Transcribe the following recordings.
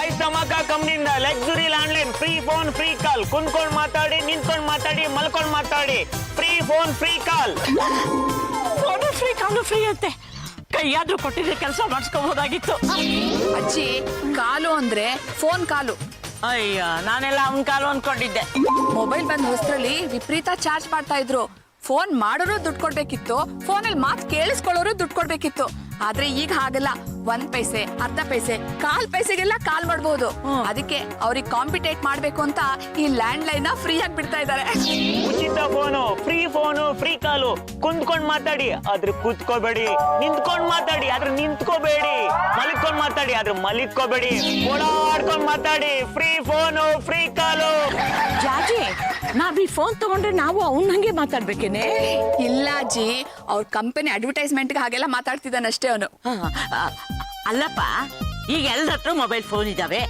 Voice Dhamaka ಕಂಪ್ನಿಯಿಂದ luxury landline free phone free call ಕುಂತ್ಕೊಂಡ್ ಮಾತಾಡಿ ನಿಂತ್ಕೊಂಡ್ ಮಾತಾಡಿ ಮಲ್ಕೊಂಡ್ ಮಾತಾಡಿ free phone free call phone free call free ಅಂತೆ ಕೈಯಾದ್ರೂ ಕೊಟ್ಟಿದ್ರೆ ಕೆಲಸ ಮಾಡಿಸ್ಕೋಬಹುದಾಗಿತ್ತು. ಅಜ್ಜಿ ಕಾಲು ಅಂದ್ರೆ ಫೋನ್ ಕಾಲು. ಅಯ್ಯ ನಾನೆಲ್ಲ ಅವನ್ ಕಾಲು ಅನ್ಕೊಂಡಿದ್ದೆ. ಮೊಬೈಲ್ ಬಂದ್ ಹೊಸದ್ರಲ್ಲಿ ವಿಪರೀತ ಚಾರ್ಜ್ ಮಾಡ್ತಾ ಇದ್ರು. ಫೋನ್ ಮಾಡೋರು ದುಡ್ಡು ಕೊಡ್ಬೇಕಿತ್ತು, ಫೋನಲ್ಲಿ ಮಾತು ಕೇಳಿಸ್ಕೊಳ್ಳೋರು ದುಡ್ಡು ಕೊಡ್ಬೇಕಿತ್ತು. ಆದ್ರೆ ಈಗ ಹಾಗಲ್ಲ, 1 ಪೈಸೆ 10 ಪೈಸೆ 1/4 ಪೈಸೆಗೆಲ್ಲ ಕಾಲ್ ಮಾಡಬಹುದು. ಅದಕ್ಕೆ ಅವ್ರಿಗೆ ಕಾಂಪಿಟೇಟ್ ಮಾಡ್ಬೇಕು ಅಂತ ಈ ಲ್ಯಾಂಡ್ ಲೈನ್ ಫ್ರೀ ಆಗಿ ಬಿಡ್ತಾ ಇದ್ದಾರೆ. ಉಚಿತ ಫೋನು ಫ್ರೀ ಕಾಲು ಕುಂತ್ಕೊಂಡ್ ಮಾತಾಡಿ ಆದ್ರೆ ಕೂತ್ಕೋಬೇಡಿ, ನಿಂತ್ಕೊಂಡ್ ಮಾತಾಡಿ ಆದ್ರೆ ನಿಂತ್ಕೋಬೇಡಿ, ಮಲಿಕೊಂಡ್ ಮಾತಾಡಿ ಆದ್ರೆ ಮಲಿಕೋಬೇಡಿ, ಓಡಾಡ್ಕೊಂಡ್ ಮಾತಾಡಿ ಫ್ರೀ ಫೋನು ಫ್ರೀ ಕಾಲು. ಜಾಜಿ ನಾವ್ ಈ ಫೋನ್ ತಗೊಂಡ್ರೆ ನಾವು ಅವ್ನ ಹಂಗೆ ಮಾತಾಡ್ಬೇಕೇನೆ? ಇಲ್ಲ ಅಜ್ಜಿ, ಅವ್ರ ಕಂಪನಿ ಅಡ್ವರ್ಟೈಸ್ಮೆಂಟ್ ಹಾಗೆಲ್ಲ ಮಾತಾಡ್ತಿದ್ದಾನಷ್ಟೇ ಅವನು. ಅಲ್ಲಪ್ಪ, ಈಗ ಎಲ್ಲರ ಹತ್ರ ಮೊಬೈಲ್ ಫೋನ್ ಇದಾವೆ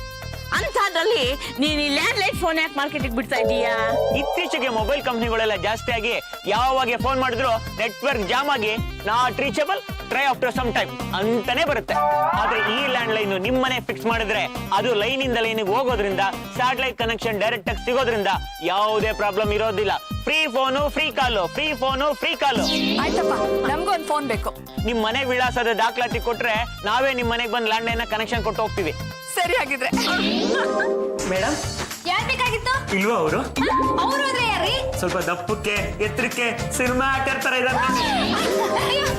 ಅಂತದ್ರಲ್ಲಿ ನೀನ್ ಈ ಲ್ಯಾಂಡ್ ಲೈನ್ ಫೋನ್ ಯಾಕೆ ಮಾರ್ಕೆಟಿಗೆ ಬಿಡ್ತಾ ಇದೀಯಾ? ಇತ್ತೀಚೆಗೆ ಮೊಬೈಲ್ ಕಂಪ್ನಿಗಳೆಲ್ಲ ಜಾಸ್ತಿ ಆಗಿ ಯಾವಾಗ ಫೋನ್ ಮಾಡಿದ್ರು ನೆಟ್ವರ್ಕ್ ಜಾಮ್ ಆಗಿ not reachable, try after some time ಅಂತಾನೆ ಬರುತ್ತೆ. ಆದ್ರೆ ಈ ಲ್ಯಾಂಡ್ ಲೈನ್ ನಿಮ್ಮನೆ ಫಿಕ್ಸ್ ಮಾಡಿದ್ರೆ ಅದು ಲೈನ್ ಇಂದ ಲೈನಿಗೆ ಹೋಗೋದ್ರಿಂದ ಸ್ಯಾಟಲೈಟ್ ಕನೆಕ್ಷನ್ ಡೈರೆಕ್ಟ್ ಆಗಿ ಸಿಗೋದ್ರಿಂದ ಯಾವುದೇ ಪ್ರಾಬ್ಲಮ್ ಇರೋದಿಲ್ಲ. Free phone free call, free phone free ಕಾಲು. ಆಯ್ತಪ್ಪ, ನಮ್ಗೂ ಒಂದು ಫೋನ್ ಬೇಕು. ನಿಮ್ ಮನೆ ವಿಳಾಸದ ದಾಖಲಾತಿ ಕೊಟ್ರೆ ನಾವೇ ನಿಮ್ ಮನೆಗೆ ಬಂದು ಲ್ಯಾಂಡ್ ಲೈನ್ ಕನೆಕ್ಷನ್ ಕೊಟ್ಟು ಹೋಗ್ತೀವಿ. ಸರಿ ಹಾಗಿದ್ರೆ. ಮೇಡಮ್ ಯಾರ್ ಬೇಕಾಗಿತ್ತು? ಇಲ್ವಾ ಅವರು? ಅವ್ರು ಅಂದ್ರೆ ಯಾರ್ರಿ? ಸ್ವಲ್ಪ ದಪ್ಪಕ್ಕೆ ಎತ್ತರಕ್ಕೆ ಸಿನಿಮಾ ಆಕ್ಟರ್ ತರ ಇದ್ದಾರೆ.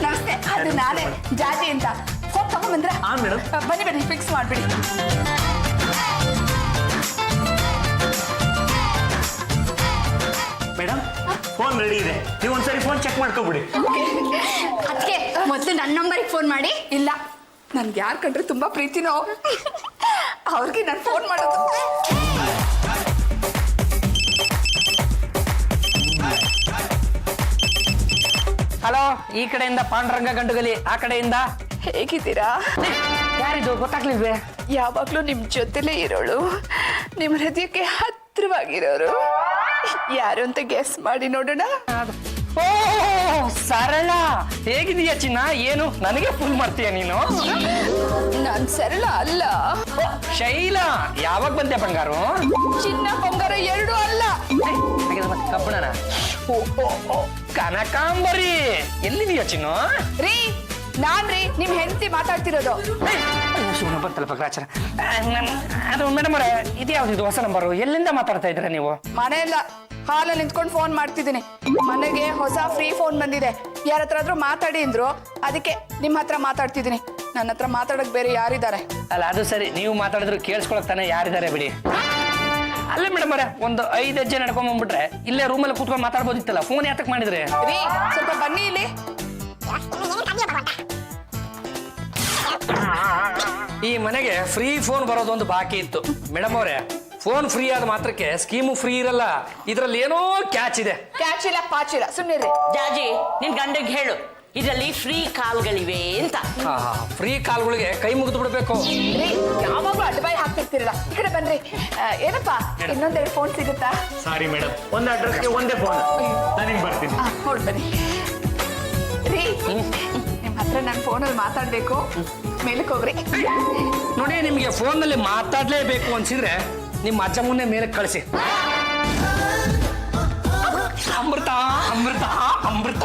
ನಮಸ್ತೆ, ಅದು ನಾನೇ ಜಾಜಿ ಅಂತ. ಫೋನ್ ತಗೊಂಡ್ಬಂದ್ರೆ? ಹಾ ಮೇಡಮ್. ಬನ್ನಿ ಫಿಕ್ಸ್ ಮಾಡ್ಬಿಡಿ. ಮೇಡಮ್ ಫೋನ್ ರೆಡಿ ಇದೆ, ನೀವು ಒಂದ್ಸರಿ ಫೋನ್ ಚೆಕ್ ಮಾಡ್ಕೊಬಿಡಿ. ಅದಕ್ಕೆ ಮೊದಲು ನನ್ನ ನಂಬರಿಗೆ ಫೋನ್ ಮಾಡಿ. ಇಲ್ಲ, ನನ್ಗೆ ಯಾರು ಕಂಡ್ರೆ ತುಂಬಾ ಪ್ರೀತಿನೋ ಅವ್ರಿಗೆ ನಾನು ಫೋನ್ ಮಾಡೋದು. ಹಲೋ, ಈ ಕಡೆಯಿಂದ ಪಾಂಡುರಂಗ ಗಂಡುಗಲಿ, ಆ ಕಡೆಯಿಂದ. ಹೇಗಿದ್ದೀರಾ? ಯಾರಿದು ಗೊತ್ತಾಗ್ಲಿಲ್ವೇ? ಯಾವಾಗ್ಲೂ ನಿಮ್ ಜೊತೆಲೇ ಇರೋಳು, ನಿಮ್ ಹೃದಯಕ್ಕೆ ಹತ್ರವಾಗಿರೋರು ಯಾರು ಅಂತ ಗೆಸ್ ಮಾಡಿ ನೋಡೋಣ. ಓ ಸರಳ, ಹೇಗಿದೀಯ ಚಿನ್ನ? ಏನು ನನಗೆ ಫೋನ್ ಮಾಡ್ತೀಯ ನೀನು? ನಾನ್ ಸರಳ ಅಲ್ಲ, ಶೈಲಾ. ಯಾವಾಗ ಬಂದೆ ಬಂಗಾರು? ಚಿನ್ನ ಬಂಗಾರ ಎರಡೂ ಅಲ್ಲ. ಕಬ್ಬಣನ. ಕನಕಾಂಬರಿ, ಎಲ್ಲಿದೀಯ ಚಿನ್ನು? ರೀ, ನಾನ್ರಿ ನಿಮ್ ಹೆಂಡತಿ ಮಾತಾಡ್ತಿರೋದು. ಶಿವನ ಬರ್ತಲ್ಲ ಪಗ್ರಾಚಾರ. ಅದು ಮೇಡಮ್ ಅವರೇ, ಇದ್ಯಾವ್ದು ಹೊಸ ನಂಬರು? ಎಲ್ಲಿಂದ ಮಾತಾಡ್ತಾ ಇದ್ರ ನೀವು? ಮನೆಯಲ್ಲ, ಹಾಲಲ್ಲಿ ನಿಂತ್ಕೊಂಡು ಫೋನ್ ಮಾಡ್ತಿದ್ದೀನಿ. ಮನೆಗೆ ಹೊಸ ಫ್ರೀ ಫೋನ್ ಬಂದಿದೆ, ಯಾರ ಹತ್ರ ಆದ್ರೂ ಮಾತಾಡಿ ಅಂದ್ರು, ಅದಕ್ಕೆ ನಿಮ್ ಹತ್ರ ಮಾತಾಡ್ತಿದ್ದೀನಿ. ನನ್ನ ಹತ್ರ ಮಾತಾಡಕ್ ಬೇರೆ ಯಾರಿದ್ದಾರೆ? ಅಲ್ಲ ಅದು ಸರಿ, ನೀವು ಮಾತಾಡಿದ್ರು ಕೇಳಿಸ್ಕೊಳಕ್ ತಾನೆ ಯಾರಿದ್ದಾರೆ ಬಿಡಿ. ಅಲ್ಲ ಮೇಡಮ್ ಅವರೇ, ಒಂದು 5 ಹೆಜ್ಜೆ ನಡ್ಕೊಂಡ್ ಬಂದ್ಬಿಟ್ರೆ ಇಲ್ಲೇ ರೂಮಲ್ಲಿ ಕೂತ್ಕೊಂಡು ಮಾತಾಡ್ಬೋದಿತ್ತಲ್ಲ, ಫೋನ್ ಯಾತಕ್ ಮಾಡಿದ್ರೆ? ರೀ, ಸ್ವಲ್ಪ ಬನ್ನಿ ಇಲ್ಲಿ. ಈ ಮನೆಗೆ ಫ್ರೀ ಫೋನ್ ಬರೋದು ಒಂದು ಬಾಕಿ ಇತ್ತು ಮೇಡಮ್ ಅವರೇ. ಫೋನ್ ಫ್ರೀ ಆದ ಮಾತ್ರಕ್ಕೆ ಸ್ಕೀಮು ಫ್ರೀ ಇರಲ್ಲ, ಇದ್ರಲ್ಲಿ ಏನೋ ಕ್ಯಾಚ್ ಇದೆ. ಕ್ಯಾಚ್ ಇಲ್ಲ ಪಾಚಿಲ್ಲ, ಸುಮ್ಮನೆ. ಜಾಜಿ ನಿನ್ ಗಂಡಗ್ ಹೇಳು ಇದರಲ್ಲಿ ಫ್ರೀ ಕಾಲ್ಗಳಿವೆ ಅಂತ. ಫ್ರೀ ಕಾಲ್ಗಳಿಗೆ ಕೈ ಮುಗಿದು ಬಿಡ್ಬೇಕು. ರೀ, ಯಾವಾಗ್ಲೂ ಅಡ್ಬಾಯ್ ಹಾಕ್ತಿರ್ತಿರಲ್ಲ, ಈ ಕಡೆ ಬನ್ರಿ. ಏನಪ್ಪಾ, ಇನ್ನೊಂದೆರಡು ಫೋನ್ ಸಿಗುತ್ತಾ? ಸಾರಿ ಮೇಡಮ್, ಒಂದು ಅಡ್ರೆಸ್ಗೆ ಒಂದೇ ಫೋನ್. ನನಗೆ ಬರ್ತೀನಿ. ಹೊಡ್ ಬನ್ನಿ. ರೀ, ನಿಮ್ ಹತ್ರ ನನ್ನ ಫೋನಲ್ಲಿ ಮಾತಾಡ್ಬೇಕು, ಮೇಲಕ್ಕೆ ಹೋಗ್ರಿ. ನೋಡಿ, ನಿಮ್ಗೆ ಫೋನ್ ನಲ್ಲಿ ಮಾತಾಡ್ಲೇಬೇಕು ಅನ್ಸಿದ್ರೆ ನಿಮ್ಮ ಅಜ್ಜ ಮುನ್ನೆ ಮೇಲೆ ಕಳಿಸಿ. ಅಮೃತ ಅಮೃತ ಅಮೃತ,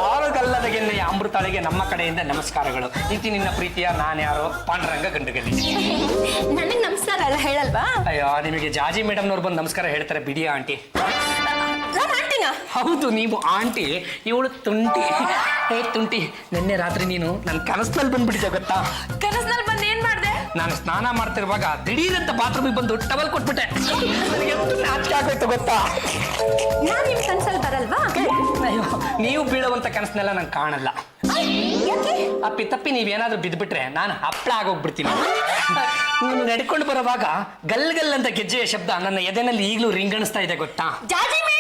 ಆಳುಗಲ್ಲದ ಗೆನ್ನೆಯ ಅಮೃತಾಳಿಗೆ ನಮ್ಮ ಕಡೆಯಿಂದ ನಮಸ್ಕಾರಗಳು. ಇತಿ ನಿನ್ನ ಪ್ರೀತಿಯ ನಾನ್ಯಾರೋ ಪಾಂಡುರಂಗ ಗಂಡುಗಲಿ. ನನಗೆ ನಮಸ್ಕಾರ ಅಲ್ಲ ಹೇಳಲ್ವಾ? ಅಯ್ಯೋ, ನಿಮಗೆ ಜಾಜಿ ಮೇಡಮ್ನವ್ರು ಬಂದು ನಮಸ್ಕಾರ ಹೇಳ್ತಾರೆ ಬಿಡಿ ಆಂಟಿ. ನಾನು ಆಂಟಿನ? ಹೌದು, ನೀವು ಆಂಟಿ, ಇವಳು ತುಂಟಿ. ತುಂಟಿ, ನಿನ್ನೆ ರಾತ್ರಿ ನೀನು ನನ್ನ ಕನಸಿನಲ್ಲಿ ಬಂದ್ಬಿಟ್ಟಿದ್ದೆ ಗೊತ್ತಾ? ಕನಸಿನಲ್ಲಿ ಬಂದು ಏನ್ ಮಾಡ್ದೆ? ನಾನು ಸ್ನಾನ ಮಾಡ್ತಿರುವಾಗ ದಿಢೀರಂತ ಬಾತ್ರೂಮಿಗೆ ಬಂದು ಟವಲ್ ಕೊಟ್ಬಿಟ್ಟೆ. ನನಗೆ ನಾಚಿಕೆ ಆಗೋಯ್ತು ಗೊತ್ತಾ? ನಾನು ನಿಮ್ ಕನ್ಸಲ್ಲಿ ಬರಲ್ವಾ? ಅಯ್ಯೋ, ನೀವು ಬೀಳುವಂತ ಕನಸನ್ನೆಲ್ಲ ನಂಗೆ ಕಾಣಲ್ಲ. ಯಾಕೆ? ಅಪ್ಪಿ ತಪ್ಪಿ ನೀವೇನಾದ್ರೂ ಬಿದ್ದುಬಿಟ್ರೆ ನಾನು ಹಪ್ಪಳ ಆಗೋಗ್ಬಿಡ್ತೀನಿ. ನೀನು ನಡ್ಕೊಂಡು ಬರುವಾಗ ಗಲ್ ಗಲ್ ಅಂತ ಗೆಜ್ಜೆಯ ಶಬ್ದ ನನ್ನ ಎದೆನಲ್ಲಿ ಈಗಲೂ ರಿಂಗಣಿಸ್ತಾ ಇದೆ ಗೊತ್ತಾ? ಜಾಜಿ ಮೇಡಮ್,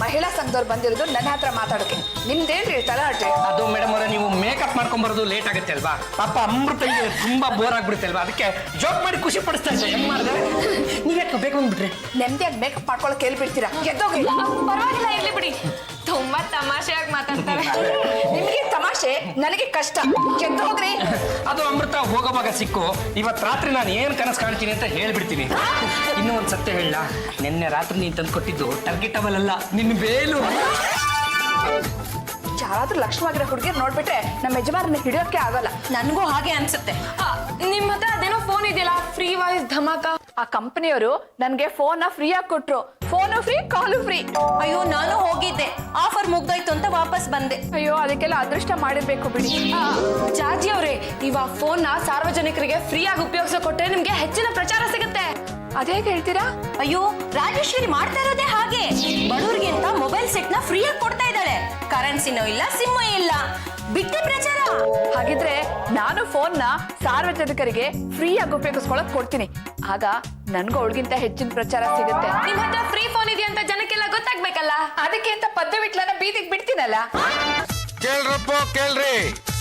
ಮಹಿಳಾ ಸಂಘದವ್ರು ಬಂದಿರೋದು ನನ್ನ ಹತ್ರ ಮಾತಾಡೋಕೆ. ನಿಮ್ದೇನ್ರಿ ತಲಾಟೆ? ಅದು ಮೇಡಮ್ ಅವರೇ, ನೀವು ಮೇಕಪ್ ಮಾಡ್ಕೊಂಡ್ ಬರೋದು ಲೇಟ್ ಆಗುತ್ತೆ ಅಲ್ವಾ? ಪಾಪ ಅಮೃತಂಗೆ ತುಂಬಾ ಬೋರ್ ಆಗ್ಬಿಡುತ್ತೆ ಅಲ್ವಾ? ಅದಕ್ಕೆ ಜೋಕ್ ಮಾಡಿ ಖುಷಿ ಪಡಿಸ್ತಾ ಇದ್ದೆ. ಹೆಂಗ್ ಮಾಡಿದೆ? ನೀವ್ಯಾಕೆ ಬೇಕು ಅಂದ್ಬಿಟ್ರಿ? ನೆಮ್ಮದಿಯಾಗಿ ಮೇಕಪ್ ಮಾಡ್ಕೊಳಕ್ ಹೇಳ್ಬಿಡ್ತೀರಾ? ಗೆದ್ದೋಗಿ. ಪರವಾಗಿಲ್ಲ, ಇರ್ಲಿ ಬಿಡಿ. ತುಂಬಾ ತಮಾಷೆಯಾಗಿ ಮಾತಾಡ್ತಾರೆ. ನಿಮಗೆ ತಮಾಷೆ, ನನಗೆ ಕಷ್ಟ. ಗೆದ್ದು ಹೋಗ್ರಿ. ಹೋಗೋವಾಗ ಸಿಕ್ಕು. ಇವತ್ತು ರಾತ್ರಿ ನಾನು ಏನ್ ಕನಸು ಕಾಣ್ತೀನಿ ಅಂತ ಹೇಳ್ಬಿಡ್ತೀನಿ. ಇನ್ನೂ ಒಂದ್ ಸತ್ಯ ಹೇಳ, ನಿನ್ನೆ ರಾತ್ರಿ ನೀನ್ ತಂದು ಕೊಟ್ಟಿದ್ದು ಟರ್ಗೆಟ್ ಅವಲ್ ಅಲ್ಲ, ನಿನ್ನ ಬೇಲು. ಯಾರಾದ್ರೂ ಲಕ್ಷ್ಮವಾಗಿರೋ ಹುಡುಗಿರ್ ನೋಡ್ಬಿಟ್ರೆ ನಮ್ಮ ಯಜಮಾನನ್ನ ಹಿಡಿಯೋಕೆ ಆಗಲ್ಲ. ನನ್ಗೂ ಹಾಗೆ ಅನ್ಸುತ್ತೆ. ನಿಮ್ ಹತ್ರ ಅದೇನೋ ಫೋನ್ ಇದೆಯಲ್ಲ, ಫ್ರೀ ವಾಯ್ಸ್ ಧಮಾಕ. ಆ ಕಂಪನಿಯವರು ನನ್ಗೆ ಫೋನ್ ಫ್ರೀ ಆಗಿ ಕೊಟ್ರು. Phone free, call free. ಅಯ್ಯೋ, ನಾನು ಹೋಗಿದ್ದೆ, ಆಫರ್ ಮುಗ್ದೋಯ್ತು ಅಂತ ವಾಪಸ್ ಬಂದೆ. ಅಯ್ಯೋ, ಅದಕ್ಕೆಲ್ಲ ಅದೃಷ್ಟ ಮಾಡಿರ್ಬೇಕು ಬಿಡಿ. ಜಾಜಿ ಅವರೇ, ಇವಾಗ ಫೋನ್ ನ ಸಾರ್ವಜನಿಕರಿಗೆ ಫ್ರೀ ಆಗಿ ಉಪಯೋಗಿಸೋ ಕೊಟ್ರೆ ನಿಮ್ಗೆ ಹೆಚ್ಚಿನ ಪ್ರಚಾರ ಸಿಗುತ್ತೆ. ಅದೇಗೆ ಹೇಳ್ತೀರಾ? ಅಯ್ಯೋ, ರಾಜೇಶ್ವರಿ ಮಾಡ್ತಾ ಇರೋದೇ ಹಾಗೆ. ಬಡವರಿಗೆ ಅಂತ ಮೊಬೈಲ್ ಸೆಟ್ ನ ಫ್ರೀ ಆಗಿ ಕೊಡ್ತಾ ಇದ್ದಾಳೆ. ಕರೆನ್ಸಿನೂ ಇಲ್ಲ, ಸಿಮ್ಮು ಇಲ್ಲ, ಬಿಟ್ಟೆ ಪ್ರಚಾರ. ಹಾಗಿದ್ರೆ ನಾನು ಫೋನ್ ನ ಸಾರ್ವಜನಿಕರಿಗೆ ಫ್ರೀ ಆಗಿ ಉಪಯೋಗಿಸ್ಕೊಳಕ್ ಕೊಡ್ತೀನಿ. ಆಗ ನನ್ಗೂ ಅವಳಿಗಿಂತ ಹೆಚ್ಚಿನ ಪ್ರಚಾರ ಸಿಗುತ್ತೆ. ನಿಮ್ ಹತ್ರ ಫ್ರೀ ಫೋನ್ ಇದೆ ಅಂತ ಜನಕ್ಕೆಲ್ಲ ಗೊತ್ತಾಗ್ಬೇಕಲ್ಲ. ಅದಕ್ಕೆ ಅಂತ ಪದ್ಯ ಬಿಟ್ಲನ್ನ ಬೀದಿಗೆ ಬಿಡ್ತೀನಲ್ಲ. ಕೇಳ್ರಪ್ಪ ಕೇಳ್ರಿ,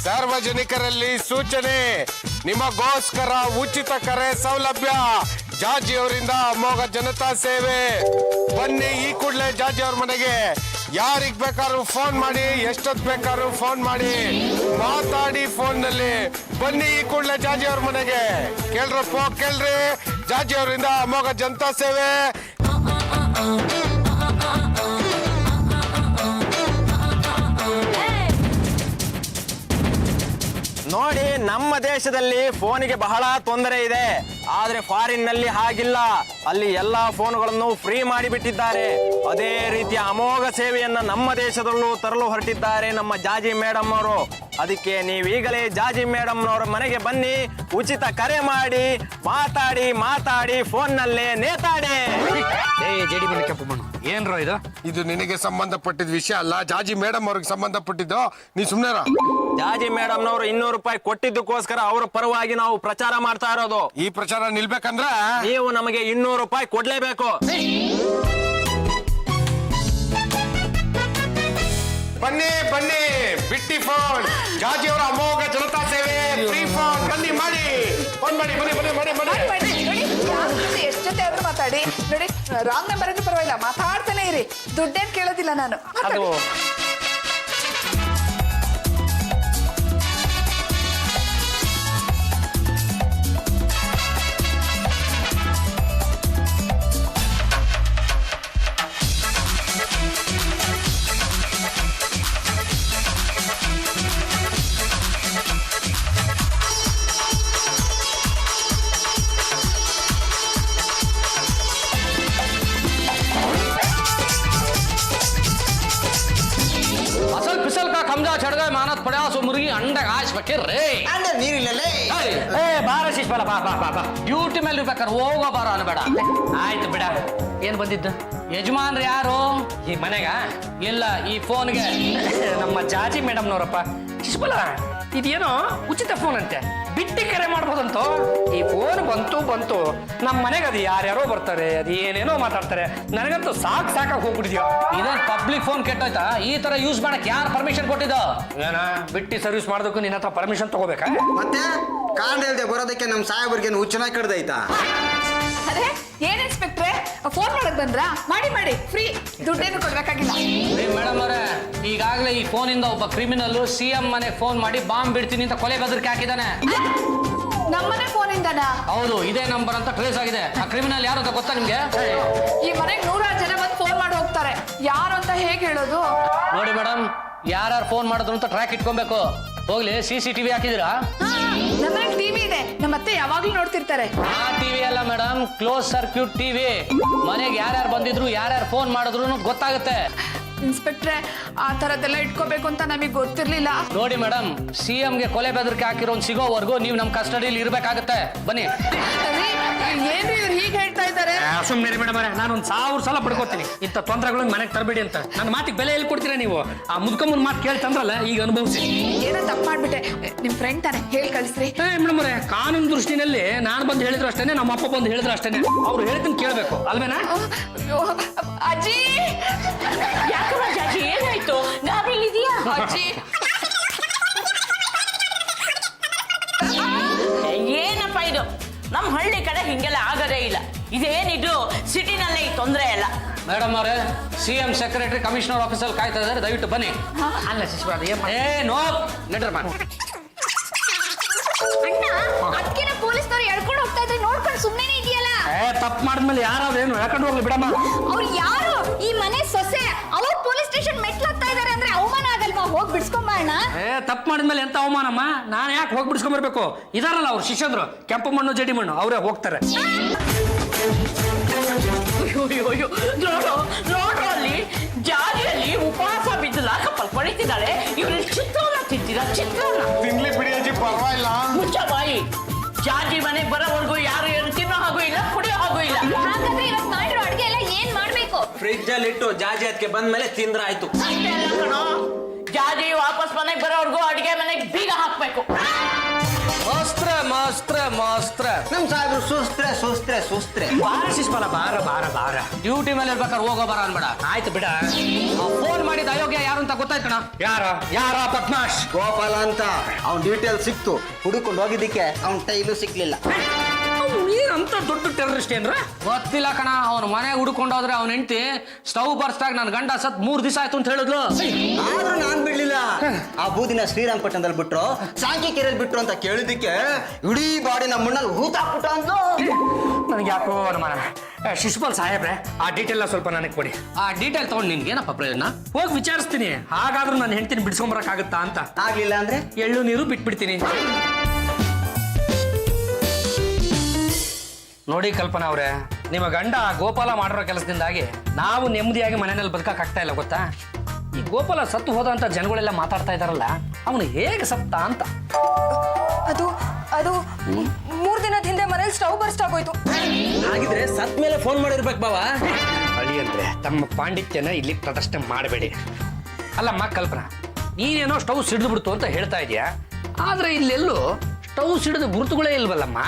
ಸಾರ್ವಜನಿಕರಲ್ಲಿ ಸೂಚನೆ, ನಿಮಗೋಸ್ಕರ ಉಚಿತ ಕರೆ ಸೌಲಭ್ಯ. ಜಾಜಿ ಅವರಿಂದ ಅಮೋಘ ಜನತಾ ಸೇವೆ. ಬನ್ನಿ ಈ ಕೂಡಲೇ ಜಾಜಿ ಅವ್ರ ಮನೆಗೆ. ಯಾರಿಗ್ ಬೇಕಾದ್ರೂ ಫೋನ್ ಮಾಡಿ, ಎಷ್ಟೊತ್ತು ಬೇಕಾದ್ರೂ ಫೋನ್ ಮಾಡಿ, ಮಾತಾಡಿ ಫೋನ್ ನಲ್ಲಿ. ಬನ್ನಿ ಈ ಕೂಡಲೇ ಜಾಜಿ ಅವ್ರ ಮನೆಗೆ. ಕೇಳ್ರಪ್ಪ ಕೇಳ್ರಿ, ಜಾಜಿ ಅವರಿಂದ ಅಮೋಘ ಜನತಾ ಸೇವೆ. ನೋಡಿ, ನಮ್ಮ ದೇಶದಲ್ಲಿ ಫೋನಿಗೆ ಬಹಳ ತೊಂದರೆ ಇದೆ. ಆದ್ರೆ ಫಾರಿನ್ ನಲ್ಲಿ ಹಾಗಿಲ್ಲ. ಅಲ್ಲಿ ಎಲ್ಲಾ ಫೋನ್ಗಳನ್ನು ಫ್ರೀ ಮಾಡಿಬಿಟ್ಟಿದ್ದಾರೆ. ಅದೇ ರೀತಿಯ ಅಮೋಘ ಸೇವೆಯನ್ನ ನಮ್ಮ ದೇಶದಲ್ಲೂ ತರಲು ಹೊರಟಿದ್ದಾರೆ ನಮ್ಮ ಜಾಜಿ ಮೇಡಮ್ ಅವರು. ಅದಕ್ಕೆ ನೀವೀಗಲೇ ಜಾಜಿ ಮೇಡಮ್ ಅವರ ಮನೆಗೆ ಬನ್ನಿ, ಉಚಿತ ಕರೆ ಮಾಡಿ, ಮಾತಾಡಿ ಫೋನ್ ನಲ್ಲೇ ನೇತಾಡಿ. ಜೇಡಿ ಮೇಲೆ ಕೆಂಪು ಮಣ್ಣು ಏನ್ರೋ ಇದು? ಇದು ನಿನಗೆ ಸಂಬಂಧಪಟ್ಟಿದ ವಿಷಯ ಅಲ್ಲ, ಜಾಜಿ ಮೇಡಮ್ ಅವ್ರಿಗೆ ಸಂಬಂಧಪಟ್ಟಿದ್ದು. ನೀ ಸುಮ್ನೆರ. ಜಾಜಿ ಮೇಡಮ್ ನವರು 200 ರೂಪಾಯಿ ಕೊಟ್ಟಿದ್ದಕ್ಕೋಸ್ಕರ ಅವರ ಪರವಾಗಿ ನಾವು ಪ್ರಚಾರ ಮಾಡ್ತಾ ಇರೋದು. ಈ ಪ್ರಚಾರ ನಿಲ್ಬೇಕಂದ್ರ ನೀವು ನಮಗೆ 200 ರೂಪಾಯಿ ಕೊಡ್ಲೇಬೇಕು. ಬನ್ನಿ ಬನ್ನಿ, ಬಿಟ್ಟಿ ಫೋನ್, ಜಾಜಿ ಅವರ ಅಮೋಘ ಜನತಾ ಸೇವೆ, ಫ್ರೀ ಫೋನ್. ಬನ್ನಿ ಮಾಡಿ, ಫೋನ್ ಮಾಡಿ, ಬನ್ನಿ ಬನ್ನಿ ಮಾಡಿ ಮಾಡಿ. ನೋಡಿ, ಎಷ್ಟು ಜೊತೆ ಆದ್ರೂ ಮಾತಾಡಿ. ನೋಡಿ, ರಾಂಗ್ ನಂಬರ್ ಇದ್ರೂ ಪರವಾಗಿಲ್ಲ, ಮಾತಾಡ್ತಾನೆ ಇರಿ. ದುಡ್ಡೇನ್ ಕೇಳೋದಿಲ್ಲ ನಾನು. ಅದು असल फिसल का खमजा चढ़ गए मानत पड़ा सो मुर्गी अंडा घास बके रे ಅಂದ್ರೆ ನೀರಿಲ್ಲಲೇ ಏ ಬಾರ ಶಿಷ್ಬಲ ಬಾ ಬಾ ಬಾ ಬಾ ಡ್ಯೂಟಿ ಮೇಲೆ ಇರ್ಬೇಕಾರೆ ಹೋಗೋ ಬಾರ ಅನ್ಬೇಡ. ಆಯ್ತು ಬಿಡ. ಏನ್ ಬಂದಿದ್ದು? ಯಜಮಾನ್ರು ಯಾರು ಈ ಮನೆಗ? ಇಲ್ಲ, ಈ ಫೋನ್ಗೆ ನಮ್ಮ ಜಾಜಿ ಮೇಡಮ್ನವರಪ್ಪ. ಶಿಷ್ಬಲ, ಇದೇನೋ ಉಚಿತ ಫೋನ್ ಅಂತೆ, ಬಿಟ್ಟಿ ಕರೆ ಮಾಡ್ಬೋದಂತೋ. ಈ ಫೋನ್ ಬಂತು ನಮ್ಮ ಮನೆಗೆ ಅದು ಯಾರ್ಯಾರೋ ಬರ್ತಾರೆ, ಅದು ಏನೇನೋ ಮಾತಾಡ್ತಾರೆ. ನನಗಂತೂ ಸಾಕಾಗಿ ಹೋಗ್ಬಿಟ್ಟಿದ್ಯೋ. ಇದೇನ್ ಪಬ್ಲಿಕ್ ಫೋನ್ ಕೆಟ್ಟೋಯ್ತಾ? ಈ ತರ ಯೂಸ್ ಮಾಡಕ್ ಯಾರು ಪರ್ಮಿಷನ್ ಕೊಟ್ಟಿದ್ದ? ಏನ ಬಿಟ್ಟಿ ಸರ್ವಿಸ್ ಮಾಡೋದಕ್ಕೂ ನಿನ್ನ ಹತ್ರ ಪರ್ಮಿಷನ್ ತಗೋಬೇಕಾ? ಮತ್ತೆ ಕಾಂಡ ಇಲ್ದೆ ಬರೋದಕ್ಕೆ ನಮ್ ಸಾಹೇಬರಿಗೆ ಹುಚ್ಚನ ಕಡ್ದೈತಾ? ಅದೇ ಏನ್ ಇನ್ಸ್ಪೆಕ್ಟ್ರೆ, ಫೋನ್ ಮಾಡಕ್ ಬಂದ್ರಾ? ಮಾಡಿ ಫ್ರೀ, ದುಡ್ಡೇನು ಕೊಡ್ಬೇಕಾಗಿಲ್ಲ. ಮೇಡಮ್ ಅವರೇ, ಈಗಾಗಲೇ ಈ ಫೋನ್ ಇಂದ ಒಬ್ಬ ಕ್ರಿಮಿನಲ್ ಸಿಎಂ ಮನೆಗೆ ಫೋನ್ ಮಾಡಿ ಬಾಂಬ್ ಬಿಡ್ತೀನಿ ಅಂತ ಕೊಲೆ ಬೆದರಿಕೆ ಹಾಕಿದ್ದಾನೆ. ನಮ್ಮನೆ ಫೋನ್ ಇಂದನಾ? ಹೌದು, ಇದೇ ನಂಬರ್ ಅಂತ ಟ್ರೇಸ್ ಆಗಿದೆ. ಆ ಕ್ರಿಮಿನಲ್ ಯಾರು ಅಂತ ಗೊತ್ತಾ ನಿಮ್ಗೆ? ಈ ಮನೆಗೆ 100 ಜನ ಬಂದು ಫೋನ್ ಮಾಡಿ ಹೋಗ್ತಾರೆ. ಯಾರು ಅಂತ ಹೇಗೆ ಹೇಳೋದು? ನೋಡಿ ಮೇಡಮ್, ಯಾರ್ಯಾರು ಫೋನ್ ಮಾಡಿದ್ರು ಅಂತ ಟ್ರ್ಯಾಕ್ ಇಟ್ಕೊಬೇಕು. ಹೋಗ್ಲಿ, CCTV ಹಾಕಿದಿರಾ? ನಮ್ಮನೆಗೆ ಟಿವಿ ಇದೆ, ನಮ್ಮ ಅತ್ತೆ ಯಾವಾಗ್ಲೂ ನೋಡ್ತಿರ್ತಾರೆ. ಆ ಟಿವಿ ಅಲ್ಲ ಮೇಡಮ್, ಕ್ಲೋಸ್ ಸರ್ಕ್ಯೂಟ್ ಟಿವಿ. ಮನೆಗೆ ಯಾರ್ಯಾರು ಬಂದಿದ್ರು, ಯಾರ್ಯಾರು ಫೋನ್ ಮಾಡಿದ್ರು ಗೊತ್ತಾಗುತ್ತೆ. ಇನ್ಸ್ಪೆಕ್ಟ್ರೆ, ಆ ತರದ್ದೆಲ್ಲ ಇಟ್ಕೋಬೇಕು ಅಂತ ನಮಗೆ ಗೊತ್ತಿರ್ಲಿಲ್ಲ. ನೋಡಿ ಮೇಡಮ್, CMಗೆ ಕೊಲೆ ಬೆದರಿಕೆ ಹಾಕಿರೋನ್ ಸಿಗೋವರೆಗೂ ನೀವು ನಮ್ಮ ಕಸ್ಟಡಿಯಲ್ಲಿ ಇರ್ಬೇಕಾಗತ್ತೆ. ಬನ್ನಿ. ಏನು ಇವ್ರು ಹೀಗೆ ಹೇಳ್ತಾ ಇದ್ದಾರೆ? ಸುಮ್ಮನೆ ಮೇಡಮ್ ಅವರೇ, ನಾನು 1000 ಸಲ ಪಡ್ಕೋತೀನಿ ಇಂಥ ತೊಂದರೆಗಳನ್ನ ಮನೆಗೆ ತರಬೇಡಿ ಅಂತ. ನನ್ನ ಮಾತಿಗೆ ಬೆಲೆ ಎಲ್ಲಿ ಕೊಡ್ತೀರಾ ನೀವು? ಆ ಮುದ್ಕಮ್ಮನ ಮಾತು ಕೇಳ್ತಂದ್ರಲ್ಲ, ಈಗ ಅನುಭವಿಸಿ. ಏನೋ ತಪ್ಪು ಮಾಡ್ಬಿಟ್ಟೆ. ನಿಮ್ ಫ್ರೆಂಡ್ ತಾನೆ, ಹೇಳಿ ಕಳಿಸ್ರಿ. ಮೇಡಮ್ ಅವರೇ, ಕಾನೂನು ದೃಷ್ಟಿನಲ್ಲಿ ನಾನು ಬಂದು ಹೇಳಿದ್ರು ಅಷ್ಟೇನೆ, ನಮ್ಮ ಅಪ್ಪ ಬಂದು ಹೇಳಿದ್ರು ಅಷ್ಟೇನೆ. ಅವ್ರು ಹೇಳಿದ್ದನ್ನು ಕೇಳಬೇಕು ಅಲ್ವೇನಾ? ಅಜ್ಜಿ, ಯಾಕಮ್ಮ ಜಾಜಿ, ಏನಾಯ್ತು? ಗಾಬರಿಲಿದೀಯಾ? ಅಜ್ಜಿ, ಏನಪ್ಪ ಇದು? ನಮ್ಮ ಹಳ್ಳಿ ಕಡೆ ಹಿಂಗೆಲ್ಲ ಆಗದೇ ಇಲ್ಲ. ಇದೇನಿದು ಸಿಟಿನಲ್ಲೇ ಈ ತೊಂದರೆ ಅಲ್ಲ. ಮೇಡಮ್ ಅವರೇ, CM ಸೆಕ್ರೆಟರಿ ಕಮಿಷನರ್ ಆಫೀಸಲ್ಲಿ ಕಾಯ್ತಾ ಇದ್ದಾರೆ, ದಯವಿಟ್ಟು ಬನ್ನಿ. ಅಲ್ಲ ಶಿಶುಪಾಲ, ನೋ ನಡ್ರಮ್ಮ. ಅಣ್ಣ ಆಸ್ಪತ್ರೆ ನೋಡ್ಕೊಂಡು ಸುಮ್ಮನೆ ಇದೆಯಲ್ಲ. ತಪ್ಪು ಮಾಡಿದ್ಮೇಲೆ ಯಾರಾದ್ರೇನು ಹೇಳ್ಕೊಂಡು ಹೋಗ್ಲಿ ಬಿಡಮ್ಮ. ಅವ್ರು ಯಾರು? ಈ ಮನೆ ಸೊಸೆ. ಅವ್ರು ಪೊಲೀಸ್ ಸ್ಟೇಷನ್ ಮೆಟ್ಲಾಗ್ತಾ ಇದಾರೆ ಅಂದ್ರೆ ಅವಮಾನ ಆಗಲ್ವಾ? ಹೋಗ್ ಬಿಡ್ಸ್ಕೊಂಬಾಣ. ತಪ್ಪು ಮಾಡಿದ್ಮೇಲೆ ಎಂತ ಅವಮಾನಮ್ಮ? ನಾನು ಯಾಕೆ ಹೋಗಿ ಬಿಡಿಸ್ಕೊಂಬರ್ಬೇಕು? ಇದಾರಲ್ಲ ಅವ್ರು ಶಿಷ್ಯಂದ್ರು, ಕೆಂಪು ಮಣ್ಣು ಜಡಿ ಮಣ್ಣು, ಅವರೇ ಹೋಗ್ತಾರೆ. ನೋಡು ಅಲ್ಲಿ ಜಾರಿಯಲ್ಲಿ ಉಪವಾಸ ಬಿದ್ದು ಲಾಕಪ್ಪಲ್ ಪಡಿತಿದ್ದಾಳೆ. ಇವ್ರಲ್ಲಿ ಚಿತ್ರಾನ್ನ ತಿಂತೀರಾ? ಚಿತ್ರಾನ್ನ ತಿನ್ಲಿ ಬಿಡಿ ಅಜ್ಜಿ, ಪರವಾಗಿಲ್ಲ. ಮುಚ್ಚ ಬಾಯಿ. ಜಾಜಿ ಮನೆಗೆ ಬರೋವರೆಗೂ ಯಾರು ಏನು ತಿನ್ನೋ ಹಾಗೂ ಇಲ್ಲ, ಕುಡಿಯೋ ಹಾಗೂ ಇಲ್ಲ. ಹಾಗಾದ್ರೆ ಇವತ್ತು ಮಾಡಿರೋ ಅಡ್ಗೆ ಎಲ್ಲ ಏನ್ ಮಾಡ್ಬೇಕು? ಫ್ರಿಜ್ ಅಲ್ಲಿ ಇಟ್ಟು ಜಾಜಿ ಅದಕ್ಕೆ ಬಂದ್ಮೇಲೆ ತಿಂದ್ರ ಆಯ್ತು. ಅಷ್ಟೇ ಅಲ್ಲ ಕಣೋ, ಜಾಜಿ ವಾಪಸ್ ಮನೆಗೆ ಬರೋವರೆಗೂ ಅಡಿಗೆ ಮನೆಗೆ ಬೀಗ ಹಾಕ್ಬೇಕು. ಮಾಸ್ತ್ರ ನಮ್ ಸಾಹೇಬ್ರು ಸುಸ್ತ್ರೆ ಬಾರ ಶಿಷ್ಪಾಲ, ಬಾರ ಡ್ಯೂಟಿ ಮೇಲೆ ಇರ್ಬೇಕಾದ್ರೆ ಹೋಗೋ ಬರ ಅನ್ಬೇಡ. ಆಯ್ತು ಬಿಡ. ಫೋನ್ ಮಾಡಿದ ಅಯೋಗ್ಯ ಯಾರು ಅಂತ ಗೊತ್ತಾಯ್ತು ಕಣ. ಯಾರ ಪದ್ಮಾಶ್? ಗೋಪಾಲ ಅಂತ. ಅವ್ನ್ ಡೀಟೇಲ್ ಸಿಕ್ತು. ಹುಡುಕೊಂಡು ಹೋಗಿದ್ದಕ್ಕೆ ಅವ್ನ್ ಟೈಲು ಸಿಕ್ಲಿಲ್ಲ. ಅಂತ ದೊಡ್ಡ ಟೆರರಿಸ್ಟ್ ಏನ್ರ? ಗೊತ್ತಿಲ್ಲ ಕಣ. ಅವ್ನ ಮನೆ ಹುಡುಕೊಂಡೋದ್ರೆ ಅವ್ನ ಹೆಂಡತಿ ಸ್ಟವ್ ಬರ್ಸ್ದಾಗ ನನ್ ಗಂಡ ಸತ್ 3 ದಿವಸ ಆಯ್ತು ಅಂತ ಹೇಳಿದ್ಲು. ಆದ್ರೂ ನಾನ್ ಬಿಡ್ಲಿಲ್ಲ. ಆ ಬೂದಿನ ಶ್ರೀರಂಗಪಟ್ಟಣದಲ್ಲಿ ಬಿಟ್ರು, ಸಾಂಕಿ ಬಿಟ್ರು ಅಂತ ಕೇಳಿದಕ್ಕೆ ಇಡೀ ಬಾಡಿ ನಮ್ಮ ಮಣ್ಣಲ್ಲಿ ಹೂತಾಕ್ಬಿಟ್ಟ ಅಂದ್ಲು. ನನಗೆ ಯಾಕೋ ಅನುಮಾನ. ಶಿಶುಪಾಲ್ ಸಾಹೇಬ್ರೆ, ಆ ಡೀಟೇಲ್ ಸ್ವಲ್ಪ ನನಗೆ ಕೊಡಿ. ಆ ಡೀಟೇಲ್ ತಗೊಂಡು ನಿನ್ಗೆ ಏನಪ್ಪ ಪ್ರಯೋಜನ? ಹೋಗಿ ವಿಚಾರಿಸ್ತೀನಿ. ಹಾಗಾದ್ರೂ ನನ್ನ ಹೆಂಡತಿನ ಬಿಡಿಸ್ಕೊಂಬರಕ್ ಆಗುತ್ತಾ ಅಂತ. ಆಗ್ಲಿಲ್ಲ ಅಂದ್ರೆ ಎಳ್ಳು ನೀರು ಬಿಟ್ಬಿಡ್ತೀನಿ. ನೋಡಿ ಕಲ್ಪನಾ ಅವ್ರೆ, ನಿಮ್ಮ ಗಂಡ ಗೋಪಾಲ ಮಾಡಿರೋ ಕೆಲಸದಿಂದಾಗಿ ನಾವು ನೆಮ್ಮದಿಯಾಗಿ ಮನೆಯಲ್ಲಿ ಬದುಕಕ್ಕಾಗ್ತಾ ಇಲ್ಲ ಗೊತ್ತಾ? ಈ ಗೋಪಾಲ ಸತ್ತು ಹೋದ ಅಂತ ಜನಗಳೆಲ್ಲ ಮಾತಾಡ್ತಾ ಇದಾರಲ್ಲ, ಅವನು ಹೇಗೆ ಸತ್ತ ಅಂತ. ಅದು 3 ದಿನದ ಹಿಂದೆ ಮನೇಲಿ ಸ್ಟವ್ ಬರ್ಸ್ಟ್ ಆಗೋಯ್ತು. ಹಾಗಿದ್ರೆ ಸತ್ ಮೇಲೆ ಫೋನ್ ಮಾಡಿರ್ಬೇಕು ಬಾವಾ. ಅಳಿ ಅಂದ್ರೆ ತಮ್ಮ ಪಾಂಡಿತ್ಯನ ಇಲ್ಲಿ ಪ್ರದರ್ಶನ ಮಾಡಬೇಡಿ. ಅಲ್ಲಮ್ಮ ಕಲ್ಪನಾ, ನೀನೇನೋ ಸ್ಟವ್ ಸಿಡಿದು ಬಿಡ್ತು ಅಂತ ಹೇಳ್ತಾ ಇದೀಯಾ, ಆದ್ರೆ ಇಲ್ಲೆಲ್ಲೂ ಸ್ಟವ್ ಸಿಡಿದು ಗುರುತುಗಳೇ ಇಲ್ವಲ್ಲಮ್ಮ?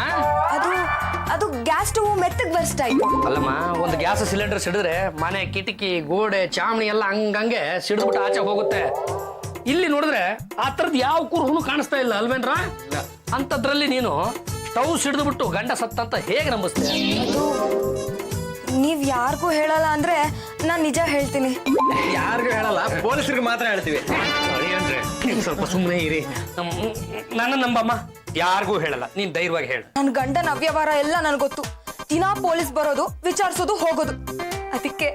ಅದು ಗ್ಯಾಸ್ ಸ್ಟವ್ ಮೆತ್ತಗ್ ಬರ್ಸ್ಟ್ ಆಯ್ತು. ಅಲ್ಲಮ್ಮ, ಒಂದು ಗ್ಯಾಸ್ ಸಿಲಿಂಡರ್ ಸಿಡಿದ್ರೆ ಮನೆ ಕಿಟಕಿ ಗೋಡೆ ಚಾವಣಿ ಎಲ್ಲ ಹಂಗಂಗೆ ಸಿಡಿದ್ಬಿಟ್ಟು ಆಚೆ ಹೋಗುತ್ತೆ. ಇಲ್ಲಿ ನೋಡಿದ್ರೆ ಆ ತರದ್ ಯಾವ ಕುರುಹುನು ಕಾಣಿಸ್ತಾ ಇಲ್ಲ ಅಲ್ವೇನ್ರ? ಅಂತದ್ರಲ್ಲಿ ನೀನು ಸ್ಟವ್ ಸಿಡಿದು ಬಿಟ್ಟು ಗಂಡ ಸತ್ತಂತ ಹೇಗೆ ನಂಬಿಸ್ತೀಯ? ನೀವ್ ಯಾರಿಗೂ ಹೇಳಲ್ಲ ಅಂದ್ರೆ ನಾನ್ ನಿಜ ಹೇಳ್ತೀನಿ. ಯಾರಿಗೂ ಹೇಳಲ್ಲ, ಪೊಲೀಸರಿಗೆ ಮಾತ್ರ ಹೇಳ್ತೀವಿ. ನೀನ್ ಸ್ವಲ್ಪ ಸುಮ್ಮನೆ ಇರಿ. ನನ್ನ ನಂಬಮ್ಮ, ಯಾರಿಗೂ ಹೇಳಲ್ಲ. ನೀನ್ ಧೈರ್ಯವಾಗಿ ಹೇಳು. ನನ್ ಗಂಡನ ಅವ್ಯವಹಾರ ಎಲ್ಲ ನನ್ಗೆ ಗೊತ್ತು. ದಿನಾ ಪೊಲೀಸ್ ಬರೋದು, ವಿಚಾರಿಸೋದು, ಹೋಗೋದು. ಅದಕ್ಕೆ